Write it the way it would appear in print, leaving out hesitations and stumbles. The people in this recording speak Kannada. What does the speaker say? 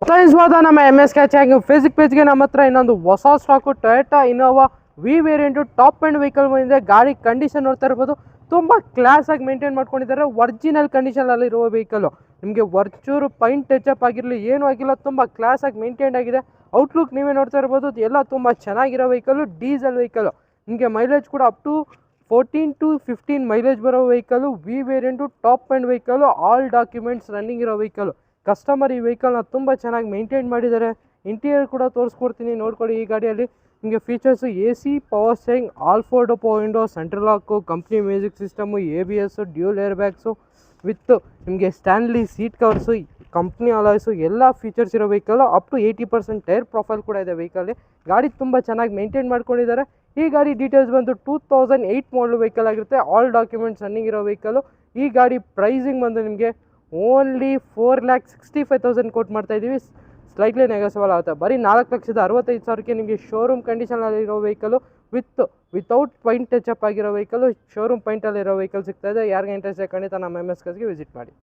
ಸ್ವಾಗತ ನಮ್ಮ MS ಕ್ಯಾಚಿಂಗ್ ಫೇಸ್ಬುಕ್ ಪೇಜ್ಗೆ. ನಮ್ಮ ಹತ್ರ ಇನ್ನೊಂದು ಹೊಸ stock Toyota Innova V variant top end vehicle ಬಂದಿದೆ. ಗಾಡಿ ಕಂಡೀಷನ್ ನೋಡ್ತಾ ಇರ್ಬೋದು, ತುಂಬ ಕ್ಲಾಸಾಗಿ ಮೇಂಟೈನ್ ಮಾಡ್ಕೊಂಡಿದ್ದಾರೆ. ಒರಿಜಿನಲ್ ಕಂಡೀಷನಲ್ಲಿರುವ ವೆಹಿಕಲ್ಲು, ನಿಮಗೆ ವರ್ಚೂರು ಪೈಂಟ್ ಟಚಪ್ ಆಗಿರಲಿ ಏನೂ ಆಗಿಲ್ಲ, ತುಂಬ ಕ್ಲಾಸಾಗಿ ಮೇಂಟೈನ್ ಆಗಿದೆ. ಔಟ್ಲುಕ್ ನೀವೇ ನೋಡ್ತಾ ಇರ್ಬೋದು, ಎಲ್ಲ ತುಂಬ ಚೆನ್ನಾಗಿರೋ ವೆಹಿಕಲ್ಲು, ಡೀಸೆಲ್ ವೆಹಿಕಲ್ಲು. ನಿಮಗೆ ಮೈಲೇಜ್ ಕೂಡ ಅಪ್ ಟು 14 to 15 ಮೈಲೇಜ್ ಬರೋ vehicle. V variant top end vehicle, all documents running ಇರೋ ವೆಹಿಕಲ್ಲು. ಕಸ್ಟಮರ್ ಈ ವೆಹಿಕಲ್ನ ತುಂಬ ಚೆನ್ನಾಗಿ ಮೇಂಟೈನ್ ಮಾಡಿದ್ದಾರೆ. ಇಂಟೀರಿಯರ್ ಕೂಡ ತೋರಿಸ್ಕೊಡ್ತೀನಿ, ನೋಡ್ಕೊಳ್ಳಿ. ಈ ಗಾಡಿಯಲ್ಲಿ ನಿಮಗೆ features AC, power steering, all 4 power window, central lock, company music system, ABS, dual air bags with ನಿಮಗೆ Stanley seat covers, company alloys, ಎಲ್ಲ ಫೀಚರ್ಸ್ ಇರೋ vehicle. Up to 80% tyre profile ಕೂಡ ಇದೆ ವೆಹಿಕಲ್ಲಿ. ಗಾಡಿ ತುಂಬ ಚೆನ್ನಾಗಿ ಮೇಂಟೈನ್ ಮಾಡ್ಕೊಂಡಿದ್ದಾರೆ. ಈ ಗಾಡಿ ಡೀಟೇಲ್ಸ್ ಬಂದು 2008 ಮಾಡಲ್ ವೆಹಿಕಲ್ ಆಗಿರುತ್ತೆ. ಆಲ್ ಡಾಕ್ಯುಮೆಂಟ್ಸ್ ರನ್ನಿಂಗ್ ಇರೋ ವೆಹಿಕಲ್ಲು. ಈ ಗಾಡಿ ಪ್ರೈಸಿಂಗ್ ಬಂದು ನಿಮಗೆ ಓನ್ಲಿ 4,65,000 ಕೋಟ್ ಮಾಡ್ತಾಯಿದ್ದೀವಿ. ಸ್ಲೈಟ್ಲಿ ನೆಗೋಸಿಯಬಲ್ ಆಗುತ್ತೆ. ಬರೀ 4,65,000ಕ್ಕೆ ನಿಮಗೆ ಶೋರೂಮ್ ಕಂಡೀಷನಲ್ಲಿರೋ ವೆಹಿಕಲ್ಲು ವಿತೌಟ್ ಪೈಂಟ್ ಟಚಪ್ ಆಗಿರೋ ವೆಹಿಕಲ್ಲು, ಶೋರೂಮ್ ಪೈಂಟಲ್ಲಿರೋ ವೆಹಿಕಲ್ ಸಿಗ್ತಾಯಿದೆ. ಯಾರಿಗೆ ಇಂಟ್ರೆಸ್ಟ್ ಖಂಡಿತ ನಮ್ಮ MS ಕ್ಯಾಚ್ಗೆ ವಿಸಿಟ್ ಮಾಡಿ.